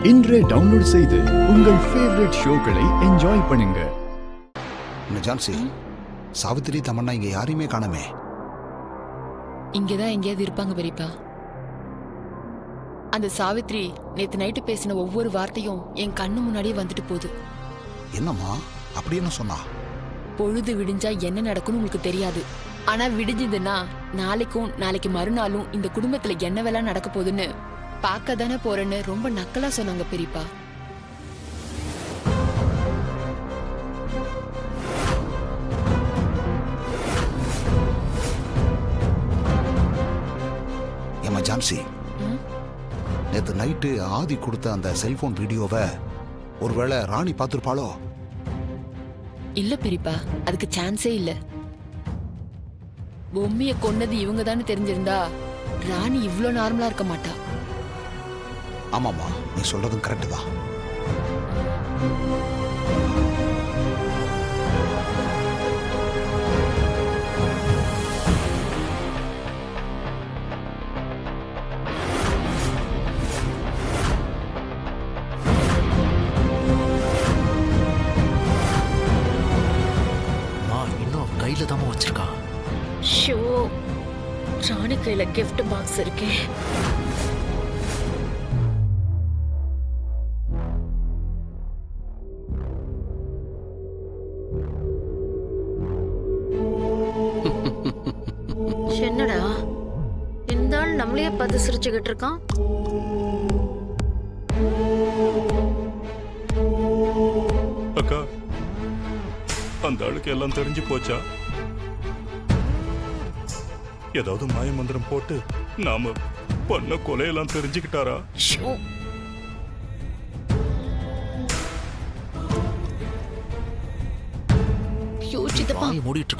இன்றே டவுன்லோட் செய்து உங்கள் ஃபேவரட் ஷோக்களை என்ஜாய் பண்ணுங்க. ஜான்சி, சாவித்திரி தமன்னா இங்க யாரையுமே காணமே. இங்கதான் எங்கேயாவது இருப்பாங்க பெரியப்பா. அந்த சாவித்ரி நேத்து நைட்டு பேசின ஒவ்வொரு வார்த்தையும் என் கண்ணு முன்னாடியே வந்துட்டு போகுது. என்னம்மா அப்படி என்ன சொன்னா? பொழுது விடிஞ்சா என்ன நடக்கும்னு உங்களுக்கு தெரியாது. ஆனா விடிஞ்சதுன்னா நாளைக்கு மறுநாளும் இந்த குடும்பத்துல என்னவெல்லாம் நடக்க போகுதுன்னு பார்க்க தானே போறேன்னு ரொம்ப நக்கலா சொன்னாங்க பெரியப்பா. ஏமா ஜான்சி, நேற்று நைட்டு ஆதி கொடுத்த அந்த செல்போன் வீடியோவை ஒருவேளை ராணி பார்த்துருப்பாளோ? இல்ல பெரியப்பா, அதுக்கு சான்ஸே இல்ல. பொம்மைய கொன்னது இவங்க தானே தெரிஞ்சிருந்தா ராணி இவ்ளோ நார்மலா இருக்க மாட்டா. ஆமாம்மா, நீ சொல்றதும் கரெக்டு தான். இன்னும் கையில தான் வச்சிருக்கா. ஷோ, ராணி கையில கிஃப்ட் பாக்ஸ் இருக்கே. என்னடா இந்த ஆள் நம்மளையே பார்த்து சிரிச்சுக்கிட்டு இருக்கான்? அக்கா, அந்த ஆளுக்கு எல்லாம் தெரிஞ்சு போச்சா? ஏதாவது மாய மந்திரம் போட்டு நாம பண்ண கொலையெல்லாம் தெரிஞ்சுக்கிட்டாரா?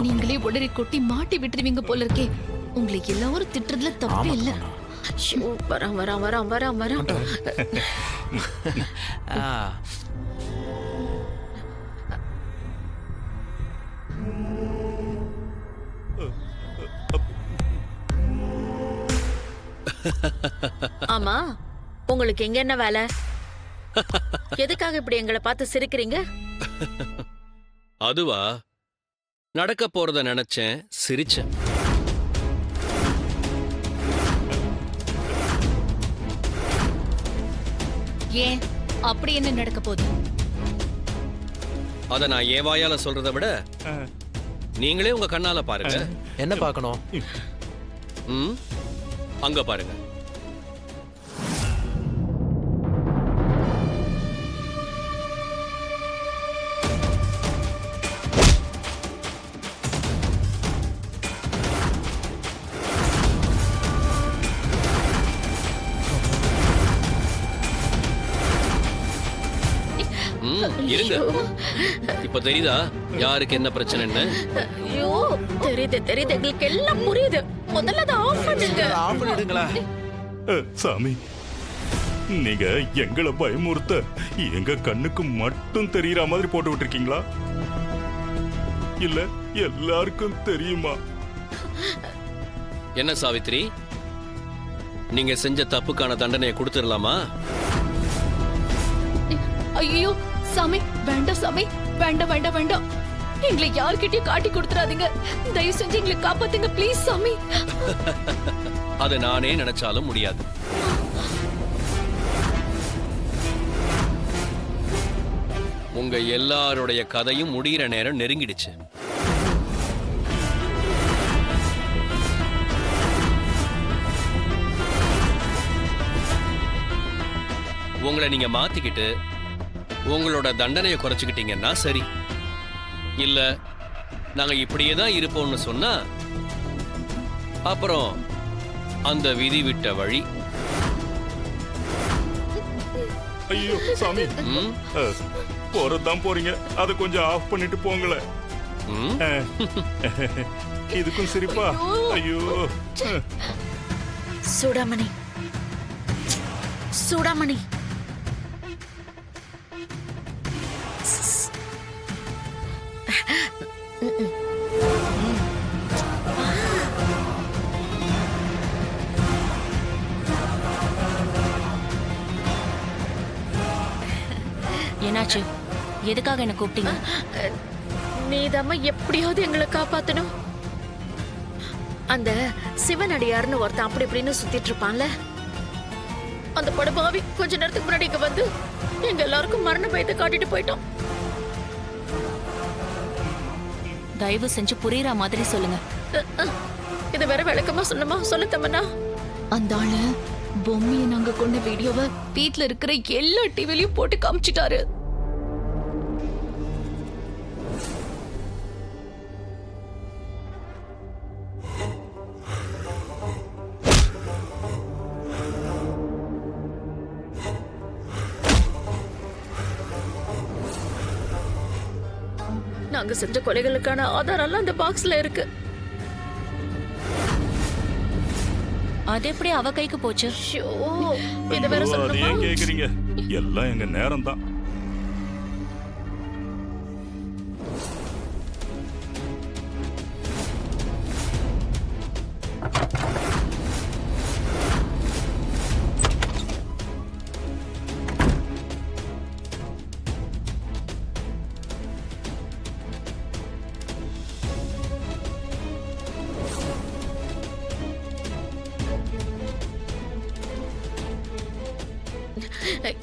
நீங்களே உடனே கொட்டி மாட்டி விட்டுருவீங்க போல இருக்கே. உங்களை எல்லாரும் திட்டுறதுல தப்பு இல்ல. வரான் வரான் வரான் வரான் வரான். ஆமா, உங்களுக்கு எங்க என்ன வேலை? எதுக்காக இப்படி எங்களை பார்த்து சிரிக்கிறீங்க? அதுவா, நடக்க போறத நினைச்சேன், சிரிச்சேன். ஏன், அப்படி என்ன நடக்க போகுது? அத நான் ஏன் வாயால சொல்றதை விட நீங்களே உங்க கண்ணால பாருங்க. என்ன பார்க்கணும்? அங்க பாருங்க. இருங்க, இப்ப தெரியுதா யாருக்கு என்ன பிரச்சனைன்னு? ஐயோ, தெரியுது தெரியுது, எங்களுக்கு எல்லாம் புரியுது. முதல்ல அதை ஆஃப் பண்ணுங்க. ஆஃப் பண்ணிடுங்களா? சாமி, நீங்க எங்களை பயமுறுத்த எங்க கண்ணுக்கு மட்டும் தெரியற மாதிரி போட்டு விட்டுருக்கீங்களா? இல்ல எல்லாருக்கும் தெரியுமா? என்ன சாவித்ரி, நீங்க செஞ்ச தப்புக்கான தண்டனையை கொடுத்துடலாமா? ஐயோ சாமி, வேண்டாம் சாமி, வேண்டாம் வேண்டாம் வேண்டாம். எங்களை யார்கிட்டயும் காட்டி கொடுத்துறாதீங்க. தயவு செஞ்சு எங்களை காப்பாத்துங்க ப்ளீஸ் சாமி. அது நானே நினைச்சாலும் முடியாது. உங்க எல்லாருடைய கதையும் முடிகிற நேரம் நெருங்கிடுச்சு. உங்களை நீங்க மாத்திக்கிட்டு உங்களோட தண்டனையை குறைச்சுக்கிட்டீங்கன்னா சரி. இல்ல நாங்க இப்படியே தான் இருப்போம்னு சொன்னா அப்புறம் அந்த விதி விட்ட வழி. ஐயோ சாமி, போறதுதான் போறீங்க, அதை கொஞ்சம் ஆஃப் பண்ணிட்டு போங்களேன். இதுக்கும் சிரிப்பா? ஐயோ சூடாமணி, சூடாமணி. என்னாச்சு? எதுக்காக என்ன கூப்பிட்டீங்க? நீதாம்மா எப்படியாவது எங்களை காப்பாத்தணும். அந்த சிவனடியார்னு ஒருத்தன் அப்படி இப்படின்னு சுத்திட்டு இருப்பான்ல, அந்த படுபாவி கொஞ்ச நேரத்துக்கு முன்னாடி இங்க வந்து எங்க எல்லாருக்கும் மரண பயத்தை காட்டிட்டு போயிட்டோம். தயவு செஞ்சு புரியுற மாதிரி சொல்லுங்க. இதை வேற விளக்கமா சொல்லுமா? சொல்லு தம்மனா. அந்த ஆளு பொம்மையை நாங்க கொண்ட வீடியோவை வீட்ல இருக்கிற எல்லா டிவிலையும் போட்டு காமிச்சிட்டாரு. நாங்க செஞ்ச கொலைகளுக்கான ஆதாரம் எல்லாம் அந்த பாக்ஸ்ல இருக்கு. அது எப்படி அவ கைக்கு போச்சு? ஷோ, இதை வேற ஐயோ, அது சொல்லணுமா? ஏன் கேக்குறீங்க? எல்லாம் எங்க நேரம் தான்.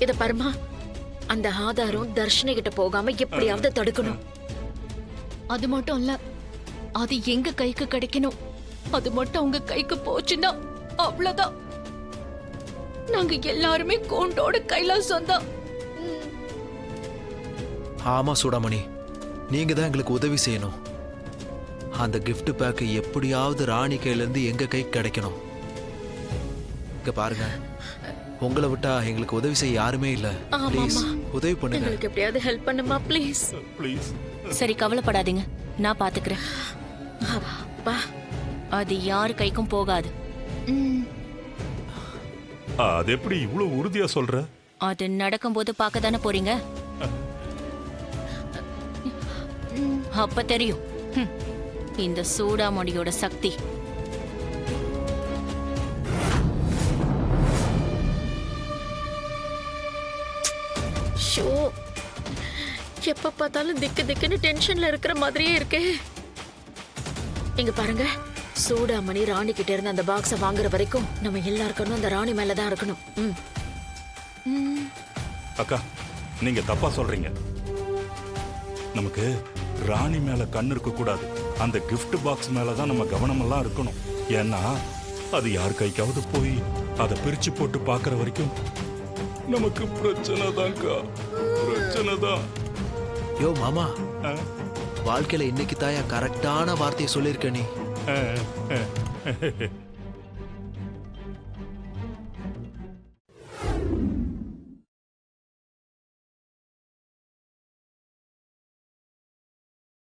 இத பாருமா, அந்த ஆதாரம் தர்ஷினி கிட்ட போகாம எப்படியாவது தடுக்கணும். அது மட்டும் இல்ல, அது எங்க கைக்கு கிடைக்கணும். அது மட்டும் உங்க கைக்கு போச்சுன்னா அவ்வளவுதான். நாங்க எல்லாருமே கோண்டோட கைலாசம் தான். ஆமா சூடாமணி, நீங்க தான் எங்களுக்கு உதவி செய்யணும். அந்த gift பேக் எப்படியாவது ராணி கையில இருந்து எங்க கைக்கு கிடைக்கணும். இங்க பாருங்க, உங்களை விட்டா எங்களுக்கு உதவி செய்ய யாருமே இல்ல. ப்ளீஸ் உதவி பண்ணுங்க. எங்களுக்கு எப்படியாவது ஹெல்ப் பண்ணுமா ப்ளீஸ். ப்ளீஸ். சரி, கவலைப்படாதீங்க, நான் பாத்துக்கிறேன். அப்பா, அது யார் கைக்கும் போகாது. அது எப்படி இவ்வளவு உறுதியா சொல்ற? அது நடக்கும்போது பார்க்க தானே போறீங்க, அப்ப தெரியும் இந்த சூடாமணியோட சக்தி. ஷோ, எப்ப பார்த்தாலும் திக்கு திக்குன்னு டென்ஷன்ல இருக்கிற மாதிரியே இருக்கே. இங்க பாருங்க, சூடாமணி ராணி கிட்ட இருந்து அந்த பாக்ஸ வாங்குற வரைக்கும் நம்ம எல்லாருக்கும் அந்த ராணி மேலதான் இருக்கணும். அக்கா, நீங்க தப்பா சொல்றீங்க. நமக்கு ராணி மேல கண் இருக்க கூடாது. அந்த gift பாக்ஸ் மேலதான் நம்ம கவனமெல்லாம் இருக்கணும். ஏன்னா அது யார் கைக்காவது போய் அதை பிரிச்சு போட்டு பாக்குற வரைக்கும் நமக்கு பிரச்சனை தான்க்கா, பிரச்சனை தான். யோ மாமா, வாழ்க்கையில இன்னைக்கு தாயா கரெக்டான வார்த்தையை சொல்லியிருக்க நீ.